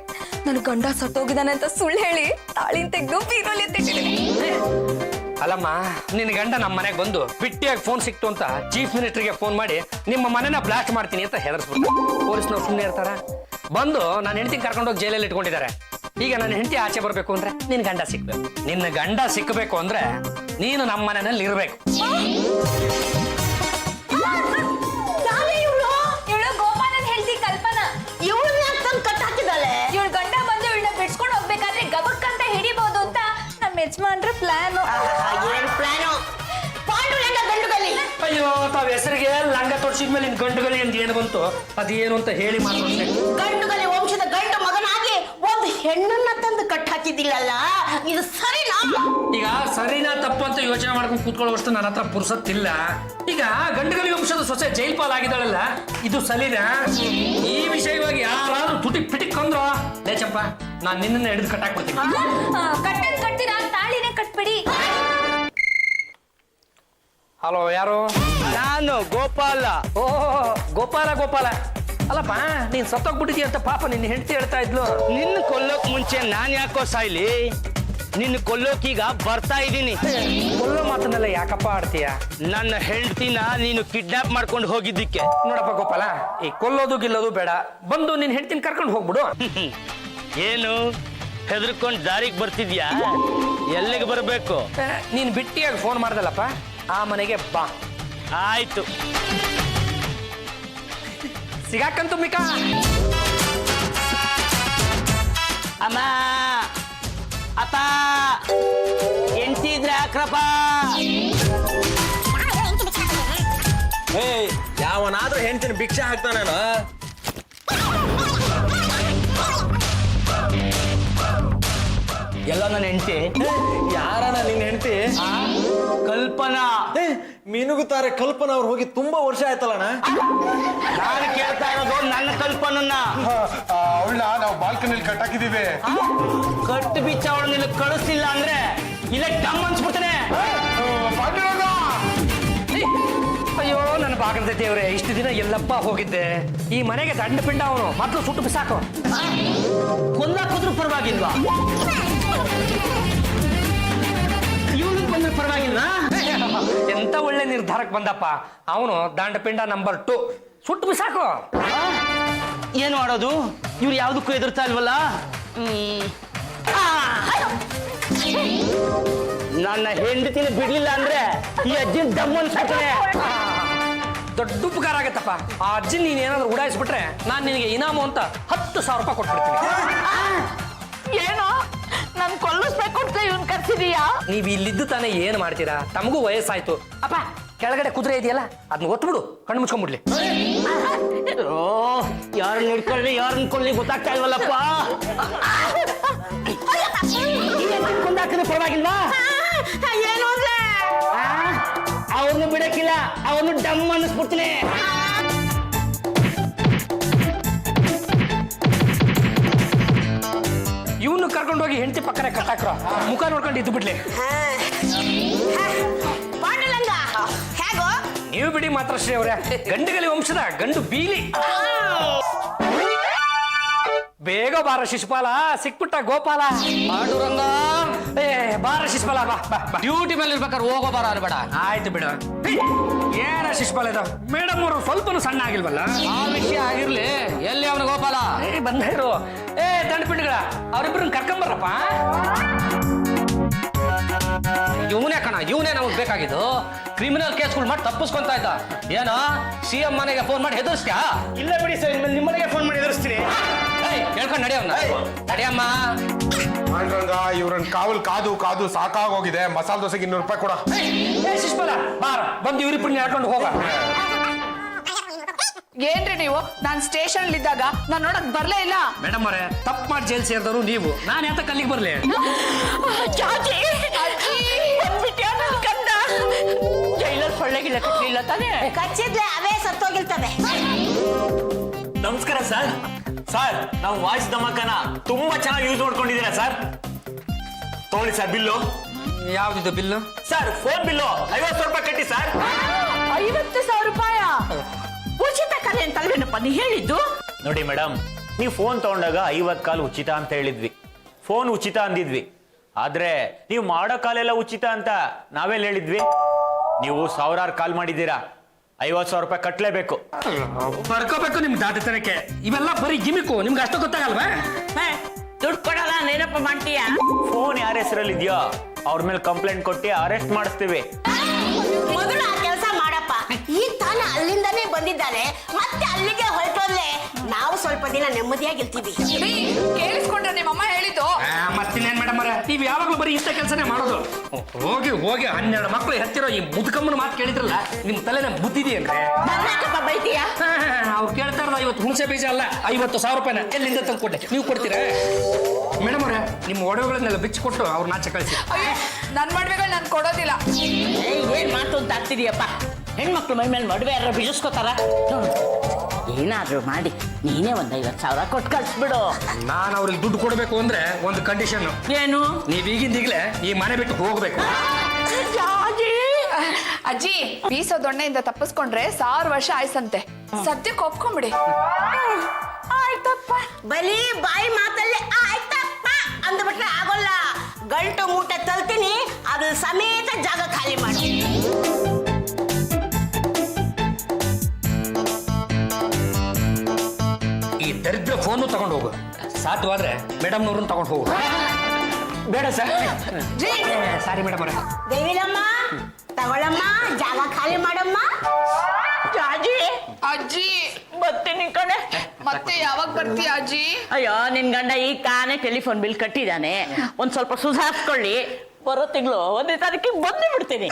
ನನ್ ಗಂಡ ಸತ್ತೋಗಿದ್ದಾನೆ ಅಂತ ಸುಳ್ಳು ಹೇಳಿ ತಾಳಿನ ತೆಗೆದು ಬೀರೋಲಿ ಎತ್ತಿಟ್ಟಿದ್ದೀನಿ. ಅಲ್ಲಮ್ಮ, ನಿನ್ನ ಗಂಡ ನಮ್ಮ ಮನೆಗೆ ಬಂದು ಬಿಟ್ಟಿಯಾಗಿ ಫೋನ್ ಸಿಕ್ತು ಅಂತ ಚೀಫ್ ಮಿನಿಸ್ಟರ್ಗೆ ಫೋನ್ ಮಾಡಿ ನಿಮ್ಮ ಮನೆನ ಬ್ಲಾಸ್ಟ್ ಮಾಡ್ತೀನಿ ಅಂತ ಹೆದರ್ಸ್ಬಿಟ್ಟು ಪೊಲೀಸ್ನವ್ರು ಸುಮ್ಮನೆ ಇರ್ತಾರ? ಬಂದು ನನ್ನ ಹೆಂಡತಿ ಕರ್ಕೊಂಡೋಗಿ ಜೈಲಲ್ಲಿ ಇಟ್ಕೊಂಡಿದ್ದಾರೆ. ಈಗ ನನ್ನ ಹೆಂಡತಿ ಆಚೆ ಬರ್ಬೇಕು ಅಂದ್ರೆ ನಿನ್ ಗಂಡ ಸಿಕ್ಬೇಕು. ನಿನ್ನ ಗಂಡ ಸಿಕ್ಕಬೇಕು ಅಂದ್ರೆ ನೀನು ನಮ್ಮ ಮನೆಯಲ್ಲಿ ಇರ್ಬೇಕು. ಇವಳು ಗೋಪಾಲನ್ ಹೇಳ್ತಿ ಕಲ್ಪನಾ. ಇವಳನ್ನ ತಂದು ಕಟ್ ಹಾಕಿದಾಳೆ. ಇವಳು ಗಂಡ ಬಂದು ಇವಳನ್ನ ಬಿಡ್ಸ್ಕೊಂಡು ಹೋಗ್ಬೇಕಾದ್ರೆ ಗಬಕ್ ಅಂತ ಹಿಡಿಬಹುದು ಅಂತ ನಮ್ಮ ಯಜಮಾನ್ರ ಪ್ಲಾನ್. ಏನ್ ಪ್ಲಾನು? ಪಾಂಡುರಂಗ ಗಂಡುಗಲಿ. ಅಯ್ಯೋ, ತಾವ್ ಹೆಸರಿಗೆ ಲಂಗ ತೊಡ್ಸಿದ್ಮೇಲೆ ನಿನ್ ಗಂಡುಗಲಿ ಅಂತ ಏನು ಬಂತು? ಅದೇನು ಅಂತ ಹೇಳಿ ಮಾತಾಡ್ತೀನಿ. ಗಂಡುಗಲಿ ವಂಶದ ಗಂಡ ಮಗನಾಗಿ ಒಂದು ಹೆಣ್ಣನ್ನ ತಂದು ಕಟ್ ಹಾಕಿದಿಲ್ಲಲ್ಲ, ಇದು ಸರಿನಾ? ಈಗ ಸರಿನಾ ತಪ್ಪು ಅಂತ ಯೋಚನೆ ಮಾಡ್ಕೊಂಡು ಕೂತ್ಕೊಳ್ಳುವಷ್ಟು ನನ್ನ ಹತ್ರ ಪುರ್ಸತ್ತಿಲ್ಲ. ಈಗ ಗಂಡುಗಲಿ ವಂಶದ ಸೊಸೆ ಜೈಲ್ ಪಾಲಾಗಿದ್ದಾಳಲ್ಲ, ಇದು ಸರಿನಾ? ಈ ವಿಷಯವಾಗಿ ಯಾರಾದ್ರೂ ತುಟಿಕ್ ಪಿಟಿಕ್ ಅಂದ್ರು ಲೇ ಚಂಪ, ನಾನ್ ನಿನ್ನ ಹಿಡಿದು ಕಟ್ಟಾಕ್ಬಿಡ್ತೀನಿ. ಕಟ್ಟದ್ ಕಟ್ತೀರಾ, ತಾಳಿನೇ ಕಟ್ಬಿಡಿ. ಹಲೋ, ಯಾರು? ನಾನು ಗೋಪಾಲ. ಓ, ಗೋಪಾಲ. ಅಲ್ಲಪ್ಪ, ನೀನ್ ಸತ್ತೋಗ್ಬಿಟ್ಟಿದ್ಯ ಅಂತ ಪಾಪ ನಿನ್ನ ಹೆಂಡತಿ ಹೇಳ್ತಾ ಇದ್ಲು. ನಿನ್ನ ಕೊಲ್ಲೋಕ್ ಮುಂಚೆ ನಾನ್ ಯಾಕೋ ಸಾಯ್ಲಿ? ನಿನ್ನ ಕೊಲ್ಲೋಕೀಗ ಬರ್ತಾ ಇದ್ದೀನಿ. ಕೊಲ್ಲೋ ಮಾತನ್ನೆಲ್ಲ ಯಾಕಪ್ಪ ಆಡ್ತೀಯ? ನನ್ನ ಹೆಂಡತಿನ ನೀನು ಕಿಡ್ನಾಪ್ ಮಾಡ್ಕೊಂಡು ಹೋಗಿದ್ದಕ್ಕೆ. ನೋಡಪ್ಪ ಗೋಪಾಲ, ಈ ಕೊಲ್ಲೋದು ಗಿಲ್ಲೋದು ಬೇಡ. ಬಂದು ನಿನ್ ಹೆಂಡತಿನ ಕರ್ಕೊಂಡು ಹೋಗ್ಬಿಡು. ಏನು ಹೆದರ್ಕೊಂಡು ದಾರಿಗೆ ಬರ್ತಿದ್ಯಾ? ಎಲ್ಲಿಗೆ ಬರ್ಬೇಕು? ನೀನ್ ಬಿಟ್ಟಿಯಾಗಿ ಫೋನ್ ಮಾಡ್ದಲ್ಲಪ್ಪ, ಆ ಮನೆಗೆ ಬಾ. ಆಯ್ತು. ಸಿಗಾಕಂತು ಮಿಕಾ. ಅಮ್ಮ, ಅಪ್ಪ, ಎಂಟಿದ್ರೆ ಹಾಕ್ರಪ್ಪ. ಯಾವನಾದ್ರೂ ಹೆಂಡ್ತಿನ ಭಿಕ್ಷೆ ಹಾಕ್ತಾನೇನು? ಎಲ್ಲ ನನ್ನ ಹೆಂಡತಿ. ಯಾರನ ನಿನ್ನ ಹೆಂಡತಿ? ಕಲ್ಪನಾ. ಮಿನುಗುತ್ತಾರೆ ಕಲ್ಪನಾ ಅವ್ರು ಹೋಗಿ ತುಂಬಾ ವರ್ಷ ಆಯ್ತಲ್ಲಣ್ಣ. ನಾನು ಕೇಳ್ತಾ ಇರೋದು ನನ್ನ ಕಲ್ಪನನ್ನ. ಅವಳ ನಾವು ಬಾಲ್ಕನಿಲಿ ಕಟ್ಟಾಕಿದೀವಿ. ಕಟ್ಟು ಬಿಚ್ಚ ಅವಳು ನಿನ್ನ ಕಳಿಸ್ತಿಲ್ಲ ಅಂದ್ರೆ ಇಲ್ಲೇ ಡಮ್ ಅನ್ಸ್ಬಿಡ್ತಾನೆ. ಅಯ್ಯೋ, ನನ್ನ ಬಾಗದ ದೇವ್ರೆ, ಇಷ್ಟು ದಿನ ಎಲ್ಲಪ್ಪ ಹೋಗಿದ್ದೆ. ಈ ಮನೆಗೆ ದಂಡ ಪಿಂಡ ಅವನು ಮೊದಲು ಸುಟ್ಟು ಬಿಸಾಕು. ಕೊಲ್ಲಾಕಿದ್ರು ಪರವಾಗಿಲ್ವಾ? ಇವನು ಬಂದ್ರೆ ಪರವಾಗಿಲ್ವಾ? ಎಂತ ಒಳ್ಳೆ ನಿರ್ಧಾರಕ್ಕೆ ಬಂದಪ್ಪ. ಅವನು ದಂಡ ಪಿಂಡ ನಂಬರ್ 2 ಸುಟ್ಟು ಬಿಸಾಕು. ಏನು ಮಾಡೋದು? ಇವ್ರು ಯಾವ್ದಕ್ಕೂ ಎದುರ್ತಾ ಇಲ್ವಲ್ಲ. ನನ್ನ ಹೆಂಡತಿನ ಬಿಡ್ಲಿಲ್ಲ ಅಂದ್ರೆ ಈ ಅಜ್ಜಿನ ದಮ್ಮನ್ ಸಾಕ್ತಾನೆ. ದೊಡ್ಡ ಉಪಕಾರ ಆಗತ್ತಪ್ಪ. ಆ ಅಜ್ಜಿ ನೀನ್ ಏನಾದ್ರು ಉಡಾಯಿಸ್ಬಿಟ್ರೆ ನಾನು ನಿನಗೆ ಇನಾಮು ಅಂತ 10,000 ರೂಪಾಯಿ ಕೊಟ್ಬಿಡ್ತೀನಿ. ಏನೋ ನನ್ ಕೊಲ್ಲಿಸ್ಬೇಕು ಅಂತ ಇವನ್ ಕರ್ಸಿದೀಯಾ? ನೀವ್ ಇಲ್ಲಿದ್ದು ತಾನೇ ಏನ್ ಮಾಡ್ತೀರಾ? ತಮಗೂ ವಯಸ್ಸಾಯ್ತು. ಅಪ್ಪ ಕೆಳಗಡೆ ಕುದುರೆ ಇದೆಯಲ್ಲ ಅದನ್ನ ಒತ್ಬಿಡು, ಕಣ್ಣು ಮುಚ್ಕೊಂಡ್ಬಿಡ್ಲಿ. ಯಾರನ್ನ ಹಿಡ್ಕೊಳ್ಳಿ ಯಾರನ್ನ ಕೊಳ್ಳಿ ಗೊತ್ತಾಗ್ತಾ ಇಲ್ವಲ್ಲಪ್ಪ. ಕೊಂದಾಕಿದ್ರೆ ಪರವಾಗಿಲ್ವಾ? ಏನು ಅಂದ್ರೆ ಅವ್ರನ್ನ ಬಿಡಕ್ಕಿಲ್ಲ, ಅವ್ರನ್ನ ಡಮ್ ಅನ್ನಿಸ್ಬಿಡ್ತೀನಿ. ಇವನು ಕರ್ಕೊಂಡೋಗಿ ಹೆಂಡತಿ ಪಕ್ಕನೆ ಕಟ್ಟಾಕ್ರ, ಮುಖ ನೋಡ್ಕೊಂಡು ಇದ್ದು ಬಿಡ್ಲಿ. ಹೇಗೋ ನೀವು ಬಿಡಿ ಮಾತ್ರ ಶ್ರೀ ಅವ್ರೆ, ಗಂಡುಗಲಿ ವಂಶದ ಗಂಡು ಬೀಲಿ. ಬೇಗ ಬಾರ ಶಿಶುಪಾಲ, ಸಿಕ್ಬಿಟ್ಟ ಗೋಪಾಲ. ಪಾಂಡುರಂಗ, ಏ ಬಾರ ಶಿಶುಪಾಲ, ಬಾ ಬಾ ಬಾ. ಡ್ಯೂಟಿ ಮೇಲೆ ಇರ್ಬೇಕಾದ್ರೆ ಹೋಗೋ ಬಾರ ಅನ್ಬೇಡ. ಆಯ್ತು ಬಿಡು. ಏನ ಶಿಶುಪಾಲ ಇದು? ಮೇಡಮ್ ಅವರು ಸ್ವಲ್ಪನೂ ಸಣ್ಣ ಆಗಿಲ್ವಲ್ಲ? ಆ ವಿಷಯ ಆಗಿರ್ಲಿ, ಎಲ್ಲಿ ಅವನ ಗೋಪಾಲ? ಏ ಬಂದ ಇರು. ಏ ದಂಡಪಿಂಡಿಗಳ ಅವ್ರಿಬ್ರನ್ನ ಕರ್ಕೊಂಬರ್ರಪ್ಪ. ಇವನೇ ಕಣ, ಇವನೇ ನಮಗ್ ಬೇಕಾಗಿದ್ದು. ಕ್ರಿಮಿನಲ್ ಕೇಸ್ಗಳು ಮಾಡಿ ತಪ್ಪಿಸ್ಕೊಂತ ಇದ್ದ. ಏನೋ CM ಮನೆಗೆ ಫೋನ್ ಮಾಡಿ ಹೆದರ್ಸ್ತ್ಯಾ? ಇಲ್ಲ ಬಿಡಿ ಸರ್, ನಿಮ್ಮ ಮನೆಗೆ ಫೋನ್ ಮಾಡಿ ಎದುರಿಸ್ತೀನಿ. ಹೇಳ್ಕೊಂಡು ನಡಿಯವ್ನ, ನಡಿಯಮ್ಮ. ಪಾಂಡುರಂಗ, ಇವ್ರನ್ನ ಕಾವಲ್ ಕಾದು ಕಾದು ಸಾಕಾಗೋಗಿದೆ. ಮಸಾಲೆ ದೋಸೆಗೆ 200 ರೂಪಾಯಿ ಕೊಡ. ಏ ಶಿಶುಪಾಲ ಬಾರ, ಬಂದು ಇವ್ರಿಬ್ರನ್ನ ಹೇಳ್ಕೊಂಡು ಹೋಗ. ಏನ್ರಿ ನೀವು? ನಾನ್ ಸ್ಟೇಷನ್ ಇದ್ದಾಗ ನಾನ್ ನೋಡಕ್ ಬರ್ಲೇ ಇಲ್ಲ. ಮೇಡಮ್ ಅವರೇ, ತಪ್ಪು ಮಾಡಿ ಜೈಲ್ ಸೇರಿದವರು ನೀವು. ನಾನು ಯಾತ ಕಲ್ಲಿಗೆ ಬರ್ಲಿ? ಜಾಜಿ ಬಂದ್ಬಿಟ್ಯಾ ನನ್ ಕಂದ? ಜೈಲರ್ ಸೊಳ್ಳೆಗಿಲ್ಲ ಕಟ್ಲಿಲ್ಲ ತಾನೇ? ಕಚ್ಚಿದ್ರೆ ಅವೇ ಸತ್ತೋಗಿರ್ತವೆ. ನಮಸ್ಕಾರ ಸರ್. ಸರ್, ನಾವು ವಾಯ್ಸ್ ಧಮಾಕನ ತುಂಬಾ ಚೆನ್ನಾಗಿ ಯೂಸ್ ಮಾಡ್ಕೊಂಡಿದ್ದೀರಾ ಸರ್. ತಗೊಳ್ಳಿ sir bill. ಯಾವ್ದಿದು bill? Sir phone bill 50 ರೂಪಾಯಿ ಕಟ್ಟಿ ಸರ್. 50,000 ರೂಪಾಯ ಉಚಿತ ಕರೆ ಅಂತಲ್ವೇನಪ್ಪ ನೀ ಹೇಳಿದ್ದು? ನೋಡಿ ಮೇಡಮ್, ನೀವು ಫೋನ್ ತಗೊಂಡಾಗ 50 ಕಾಲ್ ಉಚಿತ ಅಂತ ಹೇಳಿದ್ವಿ, ಫೋನ್ ಉಚಿತ ಅಂದಿದ್ವಿ. ಆದ್ರೆ ನೀವು ಮಾಡೋ ಕಾಲೆಲ್ಲ ಉಚಿತ ಅಂತ ನಾವೆಲ್ಲ ಹೇಳಿದ್ವಿ? ನೀವು 1000 ಕಾಲ್ ಮಾಡಿದ್ದೀರಾ, 50,000 ರೂಪಾಯಿ ಕಟ್ಲೇಬೇಕು. ಬರ್ಕೋಬೇಕು ನಿಮ್ ದಾಟಿತನಕ್ಕೆ. ಇವೆಲ್ಲ ಬರೀ ಗಿಮಿಕು, ನಿಮ್ಗೆ ಅಷ್ಟು ಗೊತ್ತಾಗಲ್ವಾ? ದುಡ್ಡು ಕೊಡಲ್ಲ ನೆನಪ ಮಾಡ್ತೀಯಾ? ಫೋನ್ ಯಾರ ಹೆಸರಲ್ಲಿ ಇದೆಯೋ ಅವ್ರ ಮೇಲೆ ಕಂಪ್ಲೇಂಟ್ ಕೊಟ್ಟು ಅರೆಸ್ಟ್ ಮಾಡಿಸ್ತೀವಿ. ಮೊದಲು ಆ ಕೆಲಸ ಮಾಡಪ್ಪ. ಈಗ ತಾನೇ ಅಲ್ಲಿಂದಾನೇ ಬಂದಿದ್ದಾನೆ, ಮತ್ತೆ ಅಲ್ಲಿಗೆ ಹೊರಟೋದ್ರೆ ನಾವು ಸ್ವಲ್ಪ ದಿನ ನೆಮ್ಮದಿಯಾಗಿರ್ತೀವಿ. ಕೇಳಿಸ್ಕೊಂಡ್ರೆ ನಿಮ್ಮಮ್ಮ ಹೇಳಿದ್ದು? ಮತ್ತಿನ್ನೇನ್ ಮೇಡಮ್ ಅವರೇ, ನೀವ್ ಯಾವಾಗ್ಲೂ ಬರೀ ಇಂಥ ಕೆಲಸನೇ ಮಾಡೋದು. ಹೋಗಿ ಹೋಗಿ 12 ಮಕ್ಕಳು ಹೆತ್ತಿರೋ ಈ ಮುದುಕಮ್ಮನ ಮಾತು ಕೇಳಿದ್ರಲ್ಲ, ನಿಮ್ ತಲೆನ ಬುದ್ಧಿದೆಯೇನ್ರೆ? ಯಾಕಪ್ಪ ಬೈತೀಯಾ? ಅವ್ರು ಕೇಳ್ತಾ ಇರೋದು 50 ಹುಣಸೆ ಬೀಜ ಅಲ್ಲ, 50,000 ರೂಪಾಯಿನ ಎಲ್ಲಿಂದ ತಂದು ಕೊಟ್ಟೆ? ನೀವು ಕೊಡ್ತೀರಾ? ಮೇಡಮ್ ಅವರೇ, ನಿಮ್ಮ ಒಡವೆಗಳನ್ನೆಲ್ಲ ಬಿಚ್ಚಿಕೊಟ್ಟು ಅವ್ರನ್ನ ಆಚೆ ಕಳಿಸಿ. ಅಯ್ಯೋ, ನನ್ ಮಡ್ವೆಗಳು ನನ್ ಕೊಡೋದಿಲ್ಲ. ಏನ್ ಮಾತು ಅಂತ ಆಗ್ತಿದೀಯಪ್ಪ? ಹೆಣ್ಮಕ್ಳು ಮೈ ಮೇಲೆ ಮದುವೆ ಯಾರು ಬಿಡಿಸ್ಕೋತಾರ? ಏನಾದ್ರೂ ಮಾಡಿ ನೀನೇ 50,000 ಕೊಟ್ಟು ಕಳ್ಸ್ಬಿಡು. ನಾನು ಅವ್ರಿಗೆ ದುಡ್ಡು ಕೊಡಬೇಕು ಅಂದ್ರೆ ಒಂದು ಕಂಡೀಷನ್. ಏನು? ನೀವ್ ಈಗಿಂದೀಗ್ಲೇ ಈ ಮನೆ ಬಿಟ್ಟು ಹೋಗ್ಬೇಕು. ಅಜ್ಜಿ, ಬೀಸೋ ದೊಣ್ಣೆಯಿಂದ ತಪ್ಪಿಸ್ಕೊಂಡ್ರೆ 1000 ವರ್ಷ ಆಯ್ಸಂತೆ. ಸದ್ಯಕ್ಕೆ ಒಪ್ಕೊಂಬಿಡಿ. ಆಯ್ತಪ್ಪ, ಬರೀ ಬಾಯಿ ಮಾತಲ್ಲೇ ಆಯ್ತಪ್ಪ ಅಂದ್ಬಿಟ್ರೆ ಆಗೋಲ್ಲ. ಗಂಟು ಮೂಟೆ ತಲ್ತೀನಿ, ಅದ್ರ ಸಮೇತ ಜಾಗ ಖಾಲಿ ಮಾಡಿ. ಈ ದರಿದ್ರ ಫೋನು ತಗೊಂಡು ಹೋಗು. ಸಾಧ್ಯವಾದ್ರೆ ಮೇಡಮ್ನವ್ರನ್ನ ತಗೊಂಡು ಹೋಗು. ಬೇಡ ಸರ್. ಸಾರಿ ಮೇಡಮ್ ಅವರೇ. ದೇವಿರಮ್ಮ, ತಗೊಳಮ್ಮ, ಜಾಗ ಖಾಲಿ ಮಾಡಮ್ಮ. ಜಾಜಿ, ಅಜ್ಜಿ ಬರ್ತೀನಿ ಕಣೆ. ಮತ್ತೆ ಯಾವಾಗ ಬರ್ತೀಯ ಅಜ್ಜಿ? ಅಯ್ಯೋ, ನಿನ್ ಗಂಡ ಈಗ ತಾನೇ ಟೆಲಿಫೋನ್ ಬಿಲ್ ಕಟ್ಟಿದ್ದಾನೆ. ಒಂದ್ ಸ್ವಲ್ಪ ಸುಧಾರಿಸ್ಕೊಳ್ಳಿ. ಬರೋ ತಿಂಗಳು 1ನೇ ತಾರೀಕಿಗೆ ಬಂದು ಬಿಡ್ತೀನಿ.